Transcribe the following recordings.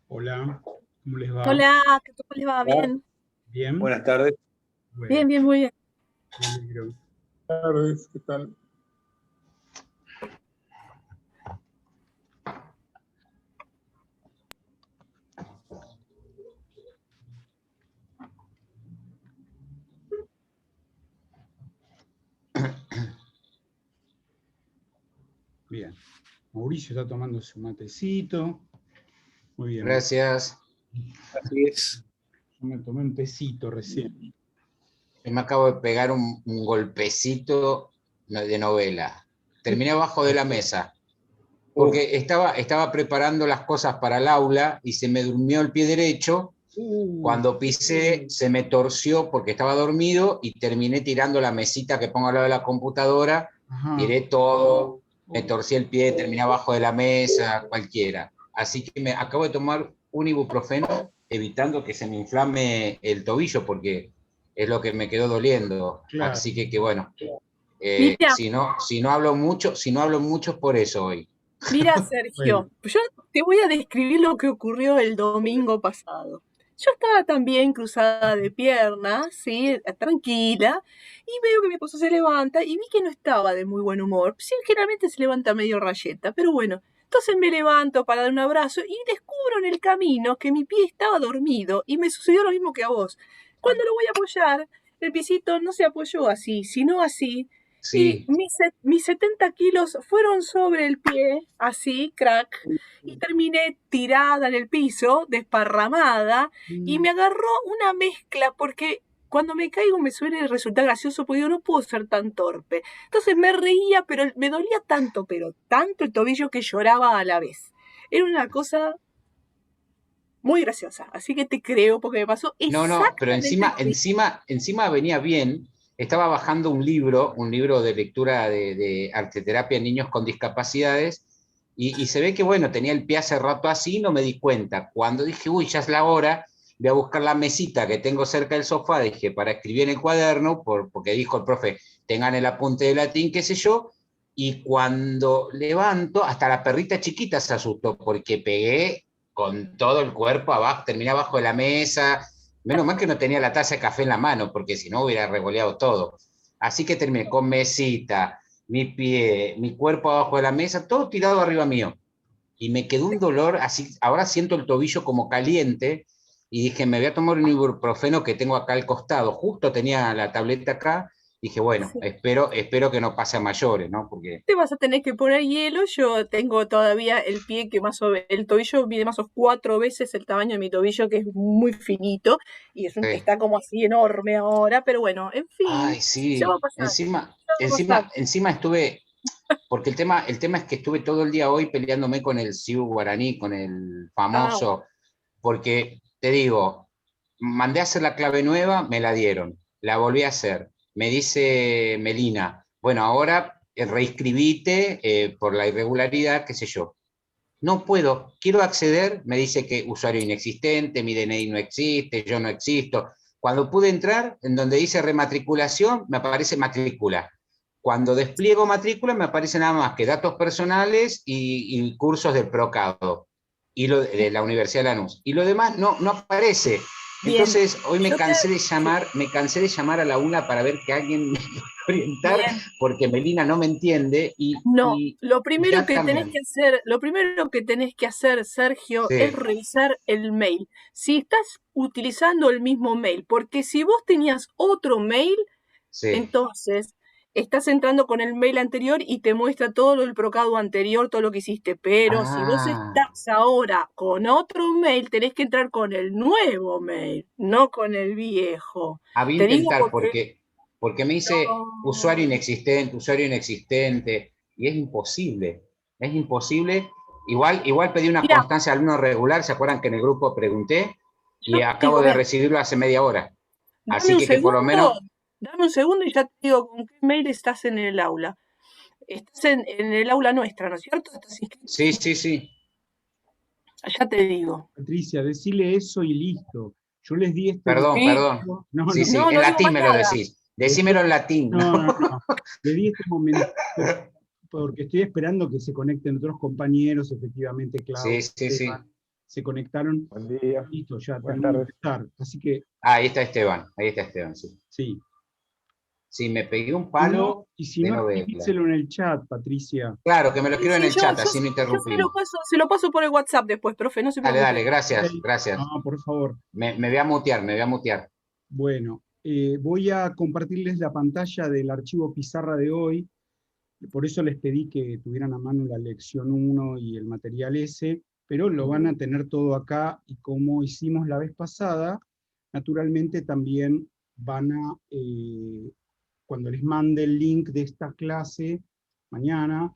Hola, ¿cómo les va? Hola, ¿cómo les va? Hola, Bien, ¿Bien? buenas tardes. Bueno, bien, bien, muy bien. me alegro. Buenas tardes, ¿qué tal? Bien. Mauricio está tomando su matecito. Muy bien. Gracias. Así es. Yo me tomé un tecito recién. Yo me acabo de pegar un golpecito de novela. Terminé abajo de la mesa, porque estaba preparando las cosas para el aula y se me durmió el pie derecho. Cuando pisé, se me torció porque estaba dormido y terminé tirando la mesita que pongo al lado de la computadora. Ajá. Tiré todo, me torcí el pie, terminé abajo de la mesa, cualquiera. Así que me acabo de tomar un ibuprofeno, evitando que se me inflame el tobillo, porque es lo que me quedó doliendo. Claro. Así que bueno, Mira, si no hablo mucho es por eso hoy. mira, Sergio, Bueno, yo te voy a describir lo que ocurrió el domingo pasado. Yo estaba también cruzada de piernas, sí, tranquila, y veo que mi esposo se levanta y vi que no estaba de muy buen humor. Sí, generalmente se levanta medio rayeta, pero bueno. Entonces me levanto para dar un abrazo y descubro en el camino que mi pie estaba dormido y me sucedió lo mismo que a vos. Cuando lo voy a apoyar, el piecito no se apoyó así, sino así. Y Sí, mis 70 kilos fueron sobre el pie, así, crack, y terminé tirada en el piso, desparramada, y me agarró una mezcla, porque cuando me caigo me suele resultar gracioso, porque yo no puedo ser tan torpe. Entonces me reía, pero me dolía tanto, pero tanto el tobillo que lloraba a la vez. Era una cosa muy graciosa, así que te creo, porque me pasó no, pero exactamente lo mismo. encima venía bien. Estaba bajando un libro de lectura de arteterapia en niños con discapacidades, y se ve que, bueno, tenía el pie hace rato así, no me di cuenta. Cuando dije, uy, ya es la hora, voy a buscar la mesita que tengo cerca del sofá, dije, para escribir en el cuaderno, porque dijo el profe, tengan el apunte de latín, qué sé yo, y cuando levanto, hasta la perrita chiquita se asustó, porque pegué con todo el cuerpo abajo, terminé abajo de la mesa. Menos mal que no tenía la taza de café en la mano, porque si no hubiera revoleado todo. Así que terminé con mesita, mi pie, mi cuerpo abajo de la mesa, todo tirado arriba mío. Y me quedó un dolor, así, ahora siento el tobillo como caliente, y dije, me voy a tomar un ibuprofeno que tengo acá al costado. Justo tenía la tableta acá, dije, bueno, espero que no pase a mayores, ¿no? Porque... Te vas a tener que poner hielo. Yo tengo todavía el pie que el tobillo mide más o menos 4 veces el tamaño de mi tobillo, que es muy finito, y está como así enorme ahora, pero bueno, en fin, Ay, ya va a sí, pasar, ya va a pasar. encima estuve, porque el tema es que estuve todo el día hoy peleándome con el Ciu Guaraní, con el Ah, famoso, porque te digo, mandé a hacer la clave nueva, me la dieron, la volví a hacer. Me dice Melina, bueno, ahora reescribite por la irregularidad, qué sé yo. No puedo, quiero acceder, me dice que usuario inexistente, mi DNI no existe, yo no existo. Cuando pude entrar, en donde dice rematriculación, me aparece matrícula. Cuando despliego matrícula, me aparece nada más que datos personales y cursos del Procado y lo de la Universidad de Lanús. Y lo demás no aparece. bien. Entonces, hoy Yo te... me cansé de llamar a la UNA para ver que alguien me puede orientar, Bien. porque Melina no me entiende No, lo y primero ya que tenés cambian. que hacer, lo primero que tenés que hacer, Sergio, es Sí, revisar el mail. Si estás utilizando el mismo mail, porque si vos tenías otro mail, sí. entonces estás entrando con el mail anterior y te muestra todo el procado anterior, todo lo que hiciste. Pero si vos Ah, estás ahora con otro mail, tenés que entrar con el nuevo mail, no con el viejo. había Te digo intentar porque porque me dice no. usuario inexistente, y es imposible. Igual pedí una Mira, constancia de alumno regular, ¿se acuerdan que en el grupo pregunté? yo Y te acabo voy de a recibirlo hace media hora. Dame Así un que por lo segundo, menos, y ya te digo con qué mail estás en el aula. Estás en el aula nuestra, ¿no es cierto? ¿Estás inscrito? sí, sí, sí. Ya te digo. Patricia, decile eso y listo. Yo les di este... Perdón, Sí. perdón. No, Sí, no, sí, No, en no digo latín más me lo nada. decís. Decímelo en latín. no. Le di este momento porque estoy esperando que se conecten otros compañeros, efectivamente, Sí, Claudio, sí, sí. Esteban, se conectaron. Buen día. Listo, ya Buenas tenemos que tardes. empezar. Así que, Ah, ahí está Esteban, sí. sí. Sí, me pegué un Si no, palo y si de no, novela. escribíselo en el chat, Patricia. Claro, que me lo Sí, escriban en sí, el chat, así no yo interrumpimos. se lo paso por el WhatsApp después, profe, no se Dale, preocupe. dale, gracias, Ok. gracias. No, por favor. Me voy a mutear, me voy a mutear. Bueno, voy a compartirles la pantalla del archivo pizarra de hoy. Por eso les pedí que tuvieran a mano la lección 1 y el material S, pero lo van a tener todo acá, y como hicimos la vez pasada, naturalmente también van a, cuando les mande el link de esta clase mañana,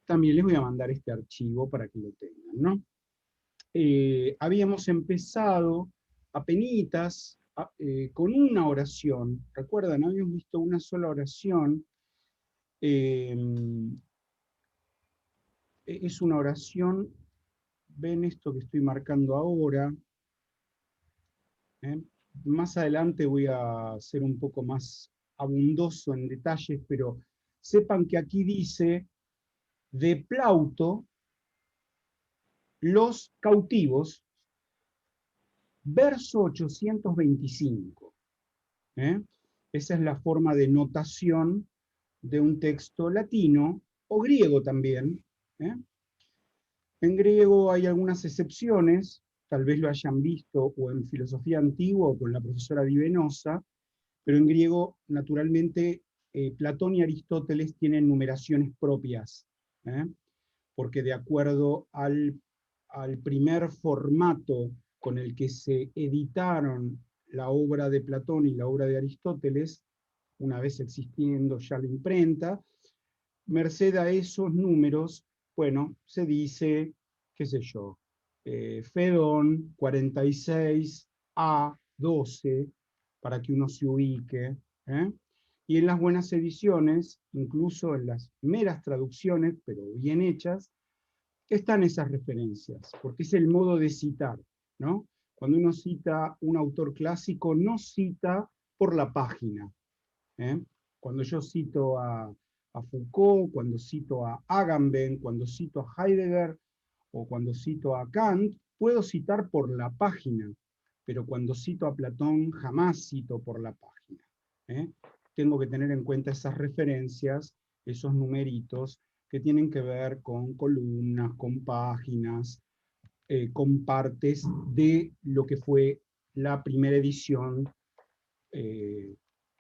también les voy a mandar este archivo para que lo tengan, ¿no? Habíamos empezado apenitas con una oración. ¿Recuerdan? Habíamos visto una sola oración. Es una oración, ven esto que estoy marcando ahora. ¿Eh? Más adelante voy a ser un poco más abundoso en detalles, pero sepan que aquí dice: de Plauto, los cautivos, verso 825. ¿Eh? Esa es la forma de notación de un texto latino, o griego también. ¿Eh? En griego hay algunas excepciones, tal vez lo hayan visto o en filosofía antigua o con la profesora Di Venosa, pero en griego, naturalmente, Platón y Aristóteles tienen numeraciones propias, ¿eh? Porque de acuerdo al primer formato con el que se editaron la obra de Platón y la obra de Aristóteles, una vez existiendo ya la imprenta, merced a esos números, bueno, se dice, qué sé yo, Fedón 46 a 12, para que uno se ubique. ¿Eh? Y en las buenas ediciones, incluso en las meras traducciones, pero bien hechas, están esas referencias, porque es el modo de citar, ¿no? Cuando uno cita un autor clásico, no cita por la página. ¿Eh? Cuando yo cito a Foucault, cuando cito a Agamben, cuando cito a Heidegger o cuando cito a Kant, puedo citar por la página, pero cuando cito a Platón jamás cito por la página. ¿Eh? Tengo que tener en cuenta esas referencias, esos numeritos que tienen que ver con columnas, con páginas, con partes de lo que fue la primera edición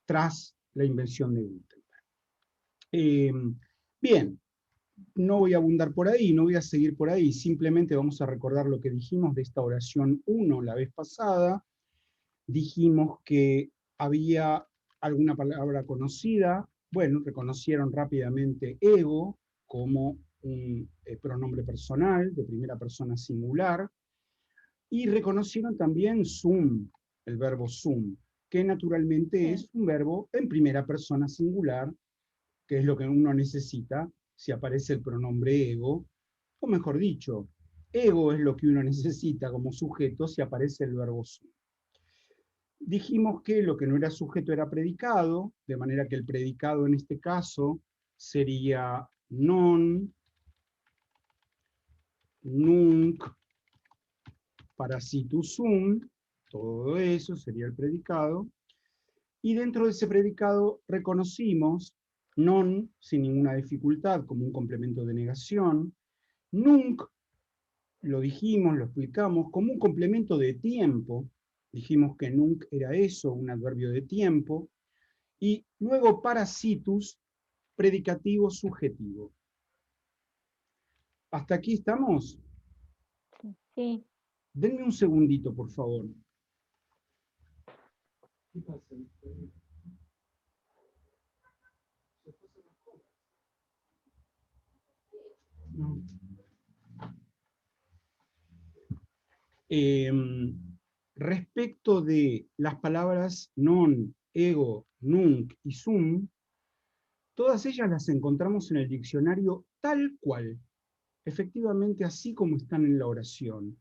tras la invención de Gutenberg. Bien, no voy a abundar por ahí, no voy a seguir por ahí, simplemente vamos a recordar lo que dijimos de esta oración 1 la vez pasada. Dijimos que había alguna palabra conocida, bueno, reconocieron rápidamente ego como un pronombre personal, de primera persona singular, y reconocieron también sum, el verbo sum, que naturalmente es un verbo en primera persona singular, que es lo que uno necesita si aparece el pronombre ego, o mejor dicho, ego es lo que uno necesita como sujeto si aparece el verbo sum. Dijimos que lo que no era sujeto era predicado, de manera que el predicado en este caso sería non, nunc, parasitus sum, todo eso sería el predicado, y dentro de ese predicado reconocimos non, sin ninguna dificultad, como un complemento de negación, nunc, lo dijimos, lo explicamos, como un complemento de tiempo, dijimos que nunc era eso, un adverbio de tiempo, y luego parasitus, predicativo subjetivo. ¿Hasta aquí estamos? Sí. Denme un segundito, por favor. No. Respecto de las palabras non, ego, nunc y sum, todas ellas las encontramos en el diccionario tal cual, efectivamente así como están en la oración.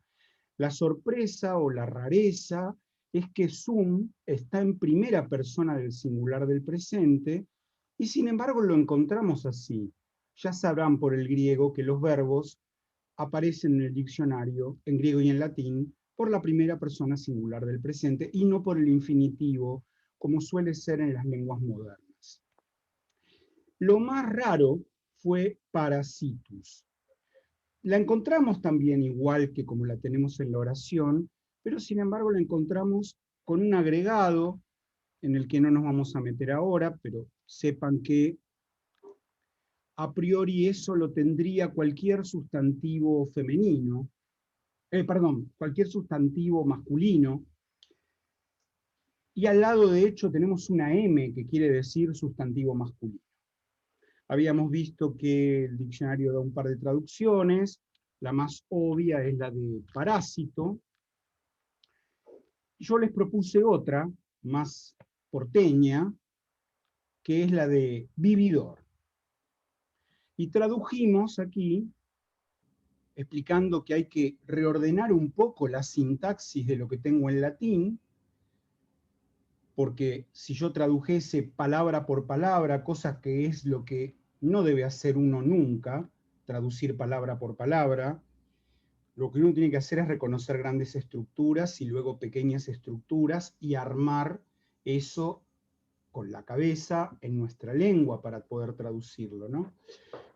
La sorpresa o la rareza es que sum está en primera persona del singular del presente, y sin embargo lo encontramos así. Ya sabrán por el griego que los verbos aparecen en el diccionario, en griego y en latín, por la primera persona singular del presente, y no por el infinitivo, como suele ser en las lenguas modernas. Lo más raro fue parasitus. La encontramos también igual que como la tenemos en la oración, pero sin embargo la encontramos con un agregado en el que no nos vamos a meter ahora, pero sepan que a priori eso lo tendría cualquier sustantivo femenino, cualquier sustantivo masculino, y al lado de hecho tenemos una M que quiere decir sustantivo masculino. Habíamos visto que el diccionario da un par de traducciones, la más obvia es la de parásito. Yo les propuse otra, más porteña, que es la de vividor. Y tradujimos aquí, explicando que hay que reordenar un poco la sintaxis de lo que tengo en latín, porque si yo tradujese palabra por palabra, cosa que es lo que no debe hacer uno nunca, traducir palabra por palabra, lo que uno tiene que hacer es reconocer grandes estructuras y luego pequeñas estructuras y armar eso con la cabeza en nuestra lengua para poder traducirlo, ¿no?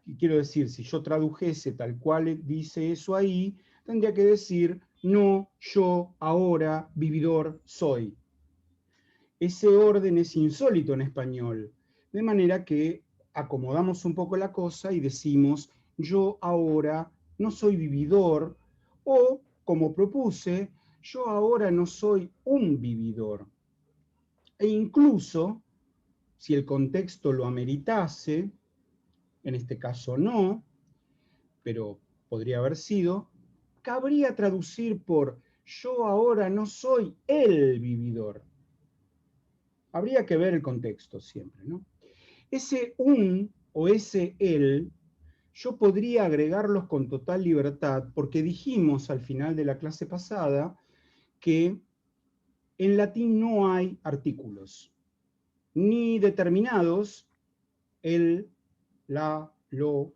Y quiero decir, si yo tradujese tal cual dice eso ahí, tendría que decir no, yo, ahora, vividor, soy. Ese orden es insólito en español, de manera que acomodamos un poco la cosa y decimos yo ahora no soy vividor, o, como propuse, yo ahora no soy un vividor. E incluso, si el contexto lo ameritase, en este caso no, pero podría haber sido, cabría traducir por yo ahora no soy el vividor. Habría que ver el contexto siempre, ¿no? Ese un o ese el, yo podría agregarlos con total libertad, porque dijimos al final de la clase pasada que en latín no hay artículos, ni determinados, el, la, lo,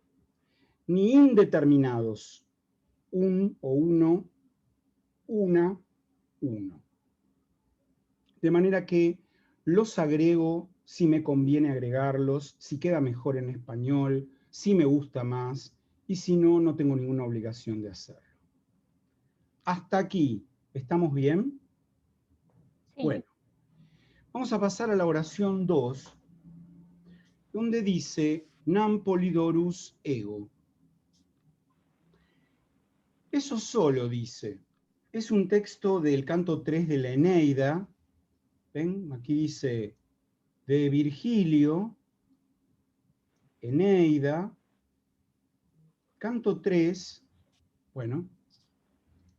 ni indeterminados, un o uno, una, uno. De manera que los agrego si me conviene agregarlos, si queda mejor en español, si me gusta más, y si no, no tengo ninguna obligación de hacerlo. Hasta aquí, ¿estamos bien? Sí. Bueno, vamos a pasar a la oración 2, donde dice nam polidorus ego. Eso solo dice. Es un texto del canto 3 de la Eneida. ¿Ven? Aquí dice de Virgilio, Eneida, canto 3, bueno,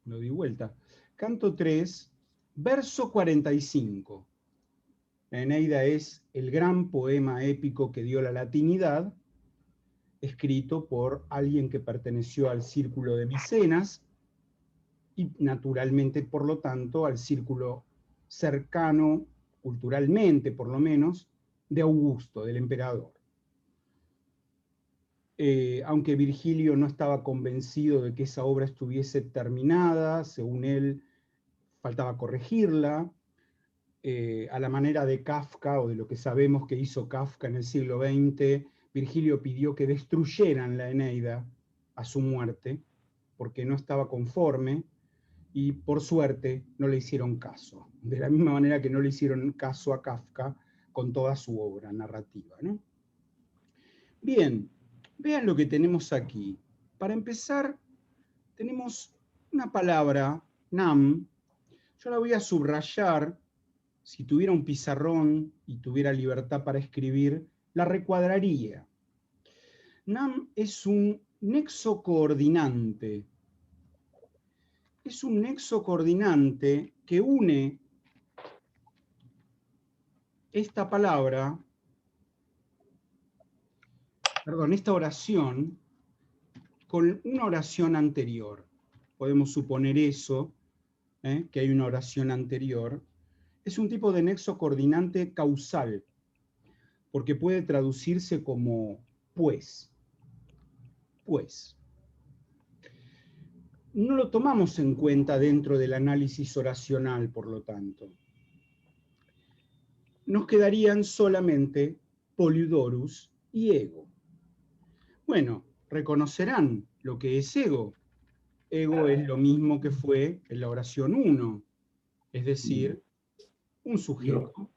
lo di vuelta, canto 3, verso 45. La Eneida es el gran poema épico que dio la latinidad, escrito por alguien que perteneció al círculo de Micenas, y naturalmente, por lo tanto, al círculo cercano, culturalmente por lo menos, de Augusto, del emperador. Aunque Virgilio no estaba convencido de que esa obra estuviese terminada, según él, faltaba corregirla, a la manera de Kafka, o de lo que sabemos que hizo Kafka en el siglo XX, Virgilio pidió que destruyeran la Eneida a su muerte, porque no estaba conforme, y por suerte no le hicieron caso, de la misma manera que no le hicieron caso a Kafka con toda su obra narrativa, ¿no? Bien, vean lo que tenemos aquí. Para empezar, tenemos una palabra, nam. Yo la voy a subrayar. Si tuviera un pizarrón y tuviera libertad para escribir, la recuadraría. Nam es un nexo coordinante. Es un nexo coordinante que une esta palabra, perdón, esta oración con una oración anterior. Podemos suponer eso, que hay una oración anterior, es un tipo de nexo coordinante causal, porque puede traducirse como pues. Pues. No lo tomamos en cuenta dentro del análisis oracional, por lo tanto. Nos quedarían solamente Polydorus y ego. Bueno, reconocerán lo que es ego. Ego es lo mismo que fue en la oración 1, es decir, un sujeto.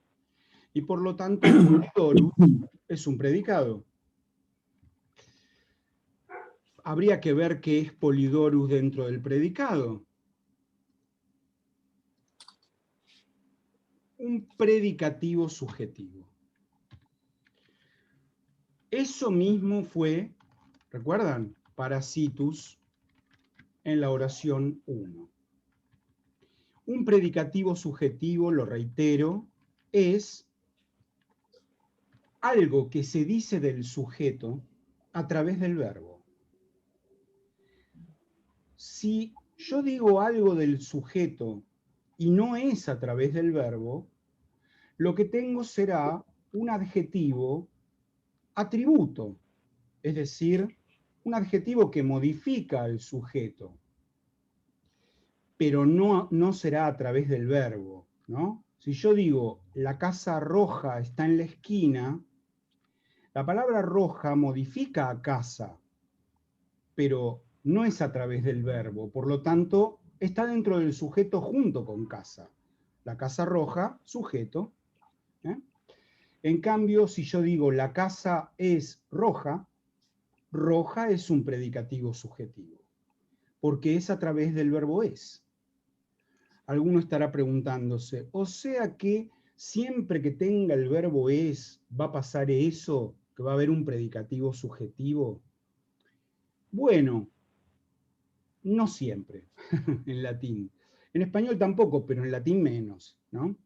Y por lo tanto, Polydorus es un predicado. Habría que ver qué es Polydorus dentro del predicado. Un predicativo subjetivo. Eso mismo fue, ¿recuerdan? Parasitus en la oración 1. Un predicativo subjetivo, lo reitero, es algo que se dice del sujeto a través del verbo. Si yo digo algo del sujeto y no es a través del verbo, lo que tengo será un adjetivo atributo, es decir, un adjetivo que modifica al sujeto, pero no será a través del verbo, ¿no? Si yo digo, la casa roja está en la esquina, la palabra roja modifica a casa, pero no es a través del verbo, por lo tanto, está dentro del sujeto junto con casa. La casa roja, sujeto. En cambio, si yo digo, la casa es roja, roja es un predicativo subjetivo, porque es a través del verbo es. Alguno estará preguntándose, o sea que siempre que tenga el verbo es, ¿va a pasar eso? ¿Que va a haber un predicativo subjetivo? Bueno, no siempre, en latín. En español tampoco, pero en latín menos, ¿no?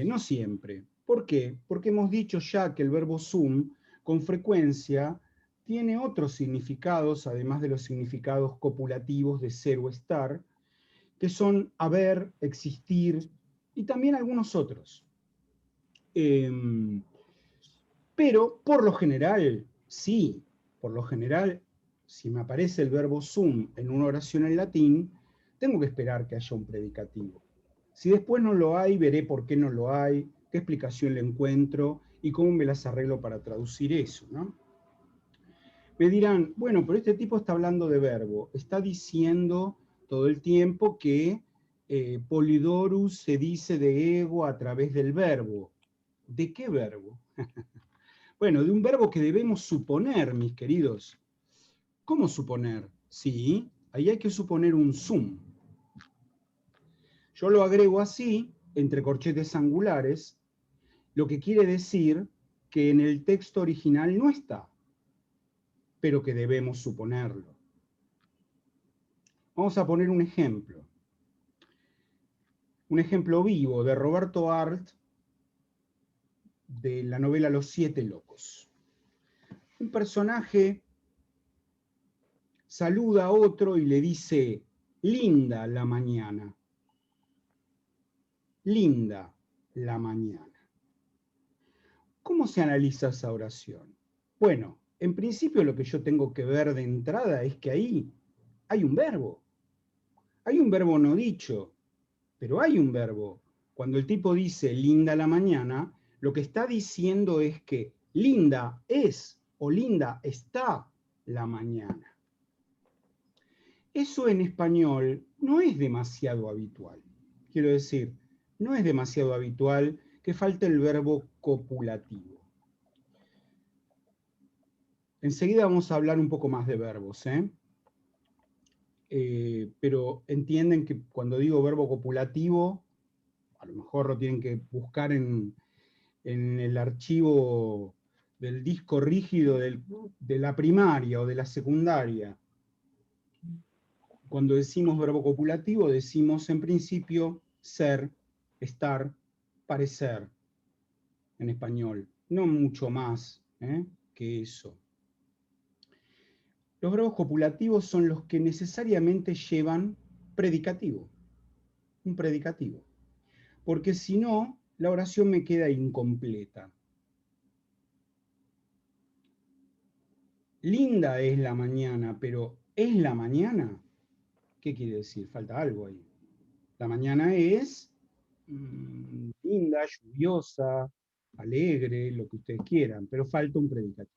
No siempre. ¿Por qué? Porque hemos dicho ya que el verbo sum, con frecuencia, tiene otros significados, además de los significados copulativos de ser o estar, que son haber, existir, y también algunos otros. Pero, por lo general, sí, por lo general, si me aparece el verbo sum en una oración en latín, tengo que esperar que haya un predicativo. Si después no lo hay, veré por qué no lo hay, qué explicación le encuentro y cómo me las arreglo para traducir eso, ¿no? Me dirán, bueno, pero este tipo está hablando de verbo, está diciendo todo el tiempo que Polydorus se dice de ego a través del verbo. ¿De qué verbo? Bueno, de un verbo que debemos suponer, mis queridos. ¿Cómo suponer? Sí, ahí hay que suponer un sum. Yo lo agrego así, entre corchetes angulares, lo que quiere decir que en el texto original no está, pero que debemos suponerlo. Vamos a poner un ejemplo vivo de Roberto Arlt, de la novela Los Siete Locos. Un personaje saluda a otro y le dice, linda la mañana. Linda la mañana. ¿Cómo se analiza esa oración? Bueno, en principio lo que yo tengo que ver de entrada es que ahí hay un verbo. Hay un verbo no dicho, pero hay un verbo. Cuando el tipo dice linda la mañana, lo que está diciendo es que linda es o linda está la mañana. Eso en español no es demasiado habitual. Quiero decir, no es demasiado habitual que falte el verbo copulativo. Enseguida vamos a hablar un poco más de verbos, pero entienden que cuando digo verbo copulativo, a lo mejor lo tienen que buscar en el archivo del disco rígido de la primaria o de la secundaria. Cuando decimos verbo copulativo, decimos en principio ser, estar, parecer, en español. No mucho más que eso. Los verbos copulativos son los que necesariamente llevan predicativo. un predicativo. Porque si no, la oración me queda incompleta. Linda es la mañana, pero ¿es la mañana? ¿Qué quiere decir? Falta algo ahí. La mañana es linda, lluviosa, alegre, lo que ustedes quieran, pero falta un predicativo.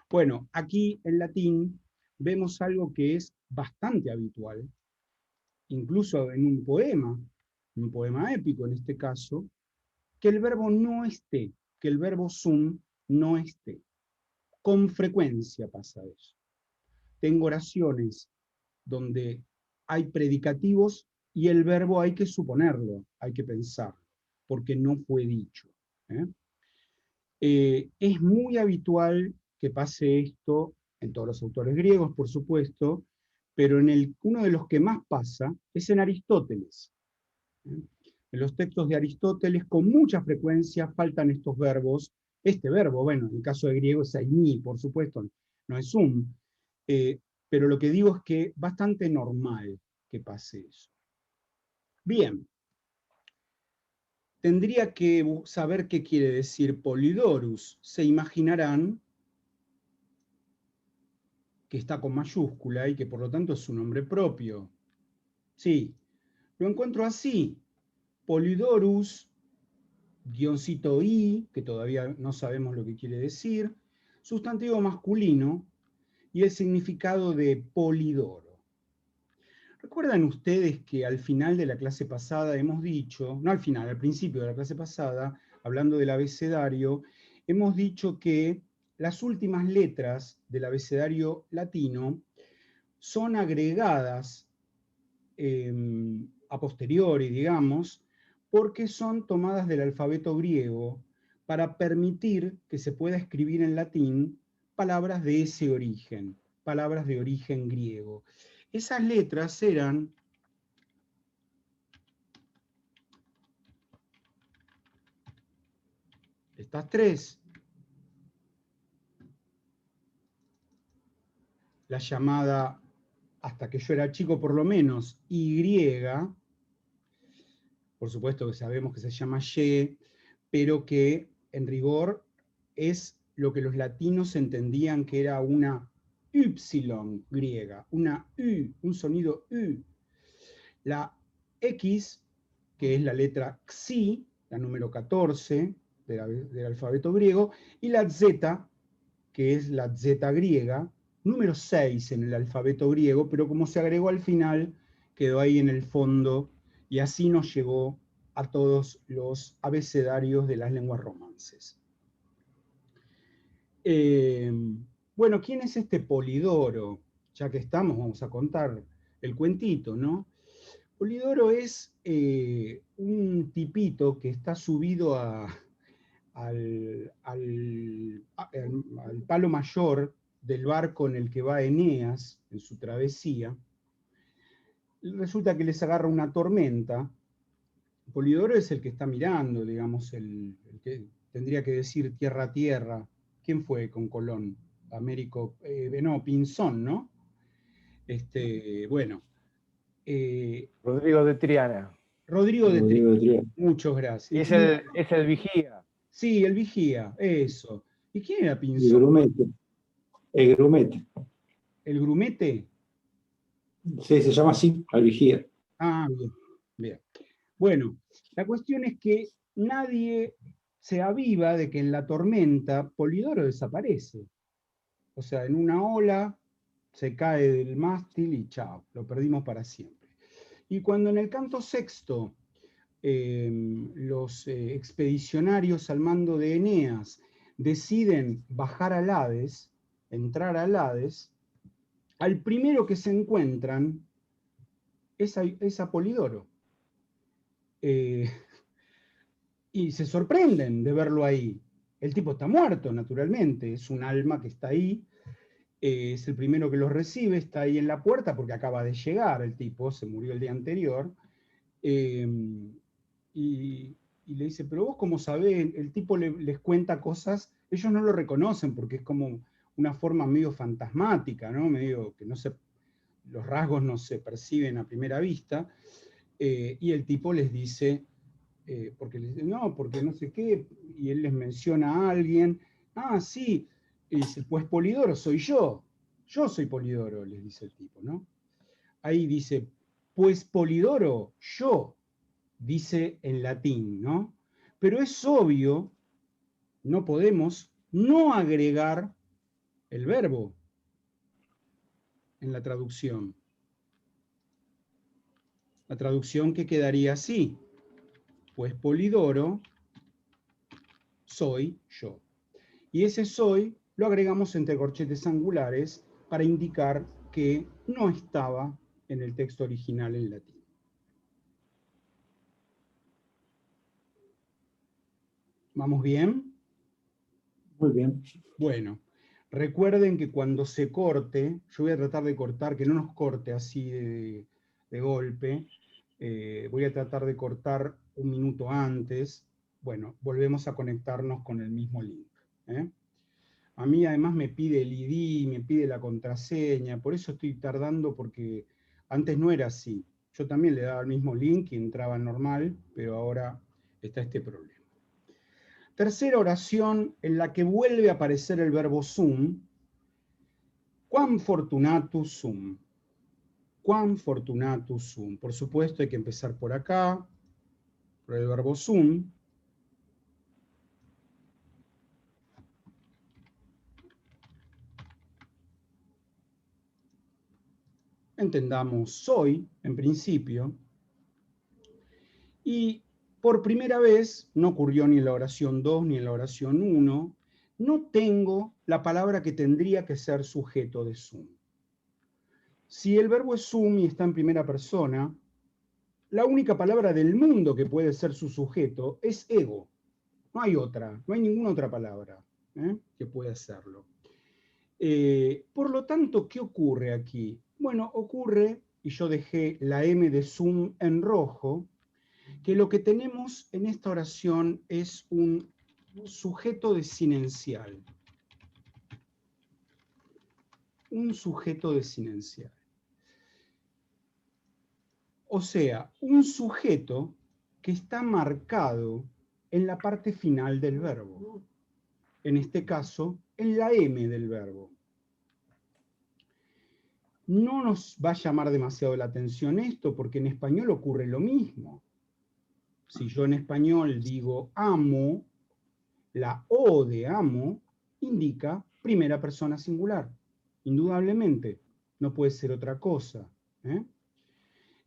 Bueno, aquí en latín vemos algo que es bastante habitual, incluso en un poema épico en este caso, que el verbo no esté, que el verbo sum no esté. Con frecuencia pasa eso. Tengo oraciones donde hay predicativos y el verbo hay que suponerlo, hay que pensarlo, porque no fue dicho. Es muy habitual que pase esto en todos los autores griegos, por supuesto, pero uno de los que más pasa es en Aristóteles. En los textos de Aristóteles, con mucha frecuencia, faltan estos verbos. Este verbo, bueno, en el caso de griego es aimi, por supuesto, no es sum, pero lo que digo es que es bastante normal que pase eso. Bien. Tendría que saber qué quiere decir Polidorus. Se imaginarán que está con mayúscula y que por lo tanto es su nombre propio. Sí, lo encuentro así. Polidorus, guioncito I, que todavía no sabemos lo que quiere decir, sustantivo masculino, y el significado de Polidoro. ¿Recuerdan ustedes que al final de la clase pasada hemos dicho, no al final, al principio de la clase pasada, hablando del abecedario, hemos dicho que las últimas letras del abecedario latino son agregadas a posteriori, digamos, porque son tomadas del alfabeto griego para permitir que se pueda escribir en latín palabras de ese origen, palabras de origen griego. Esas letras eran estas tres, la llamada, hasta que yo era chico por lo menos, Y, por supuesto que sabemos que se llama Y, pero que en rigor es lo que los latinos entendían que era una Y griega, una U, un sonido U. La X, que es la letra Xi, la número 14 del alfabeto griego, y la Z, que es la Z griega, número 6 en el alfabeto griego, pero como se agregó al final, quedó ahí en el fondo, y así nos llegó a todos los abecedarios de las lenguas romances. Bueno, ¿quién es este Polidoro? Ya que estamos, vamos a contar el cuentito, ¿no? Polidoro es un tipito que está subido al palo mayor del barco en el que va Eneas en su travesía. Resulta que les agarra una tormenta. Polidoro es el que está mirando, digamos, el que tendría que decir tierra a tierra. ¿Quién fue con Colón? Américo, no, Pinzón, ¿no? Bueno. Rodrigo de Triana. Rodrigo de Triana. Muchas gracias. Es el vigía. Sí, el vigía, eso. ¿Y quién era Pinzón? El grumete. El grumete. ¿El grumete? Sí, se llama así, al vigía. Ah, bien, bien. Bueno, la cuestión es que nadie se aviva de que en la tormenta Polidoro desaparece. O sea, en una ola se cae del mástil y chao, lo perdimos para siempre. Y cuando en el canto sexto los expedicionarios al mando de Eneas deciden bajar al Hades, entrar al Hades, al primero que se encuentran es a Polidoro. Y se sorprenden de verlo ahí. El tipo está muerto, naturalmente, es un alma que está ahí, es el primero que los recibe, está ahí en la puerta porque acaba de llegar el tipo, se murió el día anterior, y le dice, pero vos cómo sabés, el tipo les cuenta cosas, ellos no lo reconocen porque es como una forma medio fantasmática, ¿no? Medio que no se, los rasgos no se perciben a primera vista, y el tipo les dice, porque les dice, no, porque no sé qué, y él les menciona a alguien, ah, sí, y dice, pues Polidoro soy yo soy Polidoro, les dice el tipo, ¿no? Ahí dice, pues Polidoro, yo, dice en latín, ¿no? Pero es obvio, no podemos no agregar el verbo en la traducción. La traducción que quedaría así, pues Polidoro soy yo. Y ese soy lo agregamos entre corchetes angulares para indicar que no estaba en el texto original en latín. ¿Vamos bien? Muy bien. Bueno, recuerden que cuando se corte, yo voy a tratar de cortar, que no nos corte así de golpe, voy a tratar de cortar un minuto antes. Bueno, volvemos a conectarnos con el mismo link. A mí además me pide el ID, me pide la contraseña, por eso estoy tardando, porque antes no era así. Yo también le daba el mismo link y entraba normal, pero ahora está este problema. Tercera oración en la que vuelve a aparecer el verbo sum. Quam fortunatus sum. Quam fortunatus sum. Por supuesto hay que empezar por acá, por el verbo sum. Entendamos soy, en principio. Y por primera vez, no ocurrió ni en la oración 2 ni en la oración 1, no tengo la palabra que tendría que ser sujeto de sum. Si el verbo es sum y está en primera persona, la única palabra del mundo que puede ser su sujeto es ego. No hay otra, no hay ninguna otra palabra que pueda hacerlo. Por lo tanto, ¿qué ocurre aquí? Bueno, ocurre, y yo dejé la M de sum en rojo, que lo que tenemos en esta oración es un sujeto desinencial. Un sujeto desinencial. O sea, un sujeto que está marcado en la parte final del verbo. En este caso, en la M del verbo. No nos va a llamar demasiado la atención esto, porque en español ocurre lo mismo. Si yo en español digo amo, la O de amo indica primera persona singular. Indudablemente, no puede ser otra cosa.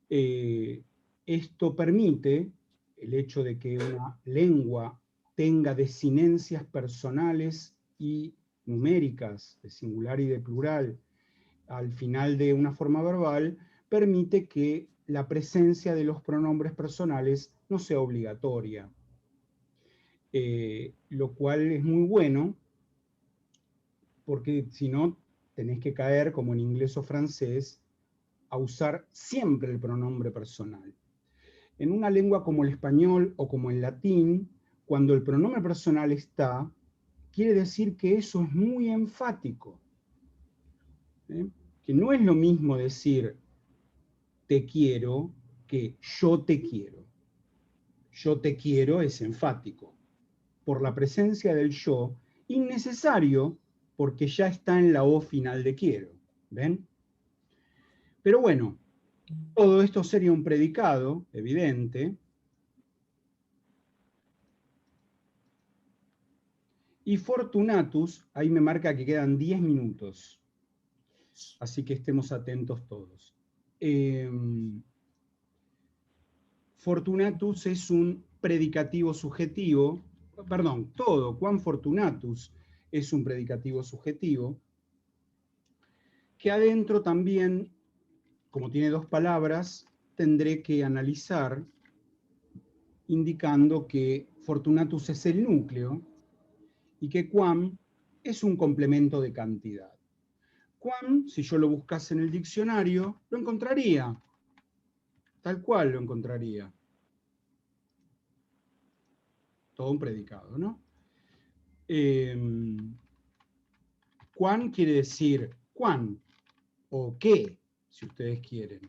Esto permite el hecho de que una lengua tenga desinencias personales y numéricas, de singular y de plural, al final de una forma verbal, permite que la presencia de los pronombres personales no sea obligatoria. Lo cual es muy bueno, porque si no, tenés que caer, como en inglés o francés, a usar siempre el pronombre personal. En una lengua como el español o como el latín, cuando el pronombre personal está, quiere decir que eso es muy enfático. Que no es lo mismo decir te quiero que yo te quiero. Yo te quiero es enfático. Por la presencia del yo, innecesario porque ya está en la O final de quiero. ¿Ven? Pero bueno, todo esto sería un predicado, evidente. Y Fortunatus, ahí me marca que quedan 10 minutos. Así que estemos atentos todos. Fortunatus es un predicativo subjetivo, perdón, todo, quam fortunatus es un predicativo subjetivo, que adentro también, como tiene dos palabras, tendré que analizar, indicando que fortunatus es el núcleo y que quam es un complemento de cantidad. Quam, si yo lo buscase en el diccionario, lo encontraría, tal cual lo encontraría. Todo un predicado, ¿no? Cuán quiere decir cuán, o qué, si ustedes quieren.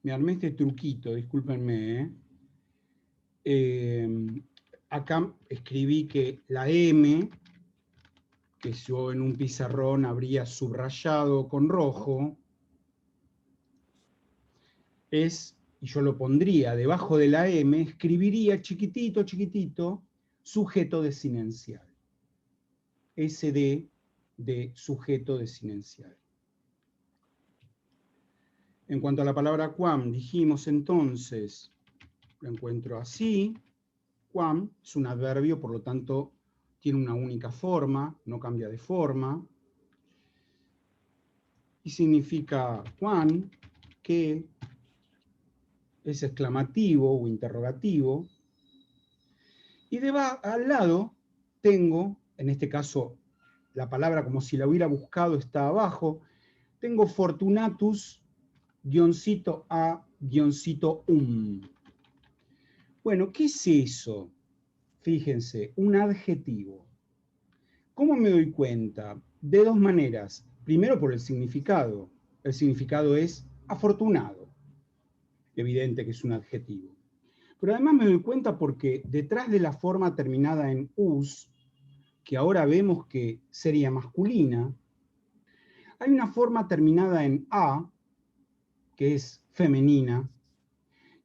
me armé este truquito, discúlpenme. Acá escribí que la M, que yo en un pizarrón habría subrayado con rojo, es, y yo lo pondría debajo de la M, escribiría chiquitito, chiquitito, sujeto desinencial. SD de sujeto desinencial. En cuanto a la palabra quam, dijimos entonces, lo encuentro así. Quam es un adverbio, por lo tanto, tiene una única forma, no cambia de forma. Y significa quan, que, es exclamativo o interrogativo. Y al lado tengo, en este caso, la palabra como si la hubiera buscado está abajo, tengo fortunatus, guioncito a, guioncito Bueno, ¿qué es eso? Fíjense, un adjetivo. ¿Cómo me doy cuenta? De dos maneras. Primero por el significado. El significado es afortunado. Evidente que es un adjetivo. Pero además me doy cuenta porque detrás de la forma terminada en us, que ahora vemos que sería masculina, hay una forma terminada en a, que es femenina,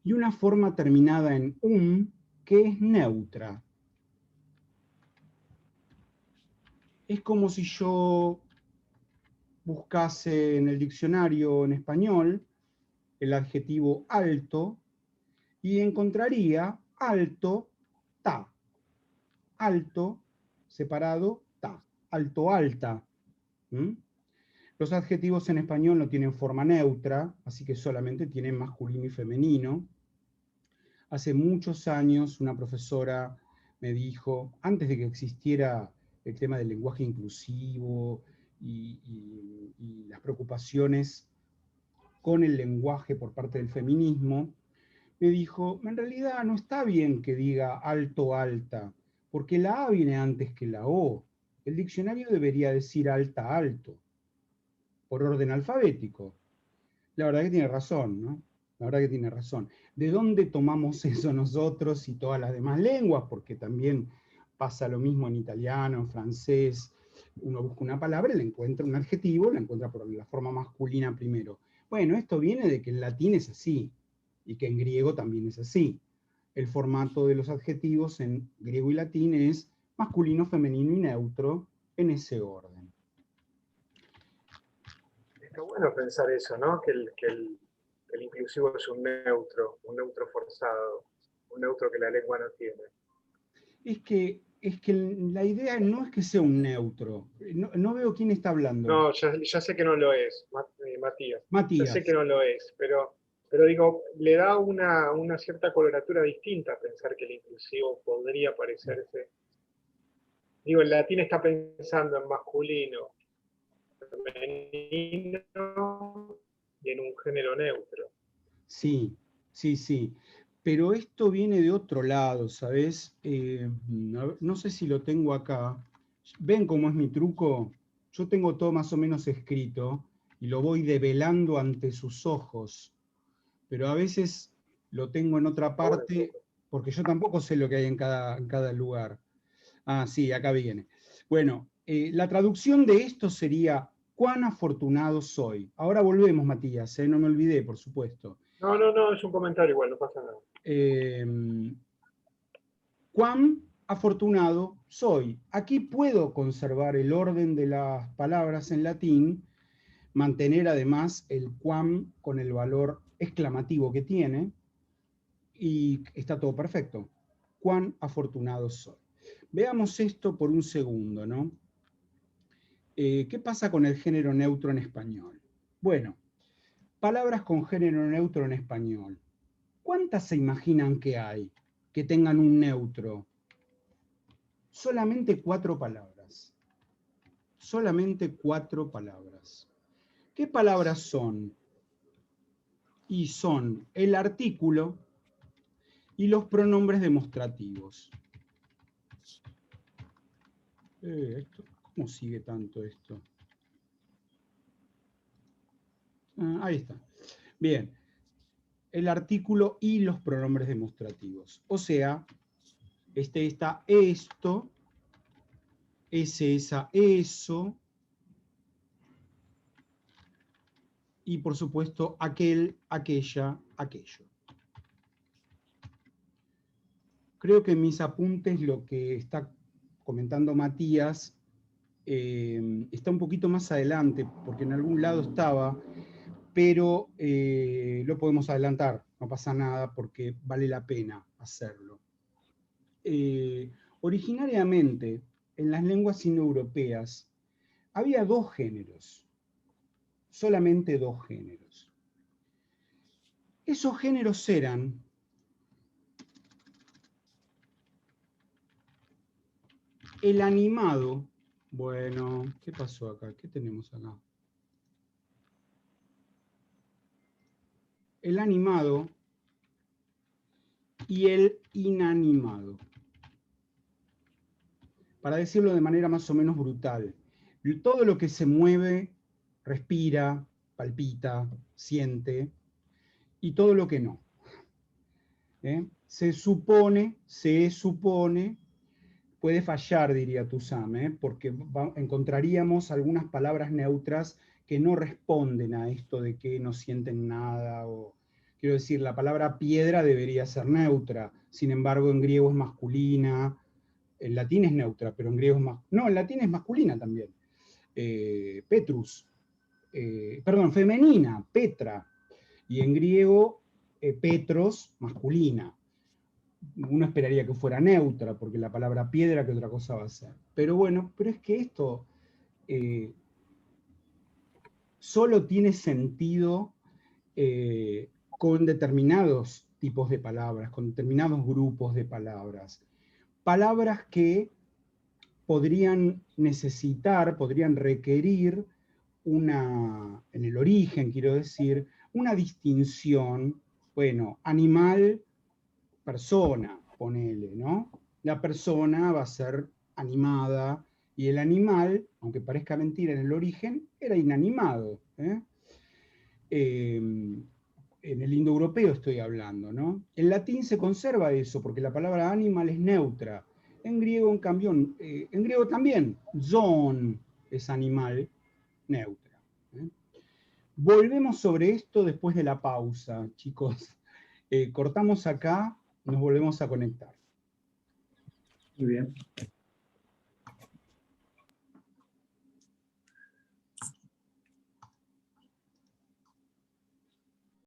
y una forma terminada en que es neutra. Es como si yo buscase en el diccionario en español el adjetivo alto y encontraría alto, ta. Alto, separado, ta. Alto, alta. Los adjetivos en español no tienen forma neutra, así que solamente tienen masculino y femenino. Hace muchos años una profesora me dijo, antes de que existiera el tema del lenguaje inclusivo y las preocupaciones con el lenguaje por parte del feminismo, me dijo, en realidad no está bien que diga alto, alta, porque la A viene antes que la O. El diccionario debería decir alta, alto, por orden alfabético. La verdad que tiene razón, ¿no? La verdad que tiene razón. ¿De dónde tomamos eso nosotros y todas las demás lenguas? Porque también pasa lo mismo en italiano, en francés. Uno busca una palabra, le encuentra un adjetivo, la encuentra por la forma masculina primero. Bueno, esto viene de que en latín es así, y que en griego también es así. El formato de los adjetivos en griego y latín es masculino, femenino y neutro en ese orden. Está bueno pensar eso, ¿no? Que el inclusivo es un neutro forzado, un neutro que la lengua no tiene. Es que la idea no es que sea un neutro. No veo quién está hablando. No, ya sé que no lo es, Matías. Matías. Ya sé que no lo es, pero digo, le da una cierta coloratura distinta pensar que el inclusivo podría parecerse. Digo, el latín está pensando en masculino, femenino y en un género neutro. Sí, sí, sí. Pero esto viene de otro lado, ¿sabes? No sé si lo tengo acá. ¿Ven cómo es mi truco? Yo tengo todo más o menos escrito y lo voy develando ante sus ojos. Pero a veces lo tengo en otra parte porque yo tampoco sé lo que hay en cada lugar. Ah, sí, acá viene. Bueno, la traducción de esto sería cuán afortunado soy. Ahora volvemos, Matías, no me olvidé, por supuesto. No, es un comentario igual, no pasa nada. Cuán afortunado soy. Aquí puedo conservar el orden de las palabras en latín, mantener además el cuán con el valor exclamativo que tiene, y está todo perfecto. Cuán afortunado soy. Veamos esto por un segundo, ¿no? ¿Qué pasa con el género neutro en español? Bueno, palabras con género neutro en español. ¿Cuántas se imaginan que hay que tengan un neutro? Solamente 4 palabras. Solamente 4 palabras. ¿Qué palabras son? Y son el artículo y los pronombres demostrativos. ¿Cómo sigue tanto esto? Ahí está. Bien. el artículo y los pronombres demostrativos. O sea, este está esto, ese, esa, eso, y por supuesto aquel, aquella, aquello. Creo que en mis apuntes lo que está comentando Matías está un poquito más adelante, porque en algún lado estaba, pero lo podemos adelantar, no pasa nada porque vale la pena hacerlo. Originariamente, en las lenguas indoeuropeas, había dos géneros, solamente dos géneros. Esos géneros eran el animado. Bueno, ¿qué pasó acá? ¿Qué tenemos acá? El animado y el inanimado. Para decirlo de manera más o menos brutal, todo lo que se mueve, respira, palpita, siente, y todo lo que no. Se supone, puede fallar, diría Toussaint, porque encontraríamos algunas palabras neutras que no responden a esto de que no sienten nada, o quiero decir, la palabra piedra debería ser neutra, sin embargo en griego es masculina, en latín es neutra, pero en griego es no, en latín es masculina también. Petrus, perdón, femenina, Petra, y en griego Petros, masculina. Uno esperaría que fuera neutra, porque la palabra piedra, que otra cosa va a ser. Pero bueno, pero es que esto solo tiene sentido con determinados tipos de palabras, con determinados grupos de palabras. Palabras que podrían necesitar, podrían requerir una, en el origen quiero decir, una distinción, bueno, animal, persona, ponele, ¿no? La persona va a ser animada y el animal, aunque parezca mentira en el origen, era inanimado. En el indoeuropeo estoy hablando, ¿no? En latín se conserva eso, porque la palabra animal es neutra. En griego, en cambio, en griego también, zoon es animal, neutra. Volvemos sobre esto después de la pausa, chicos. Cortamos acá, nos volvemos a conectar. Muy bien.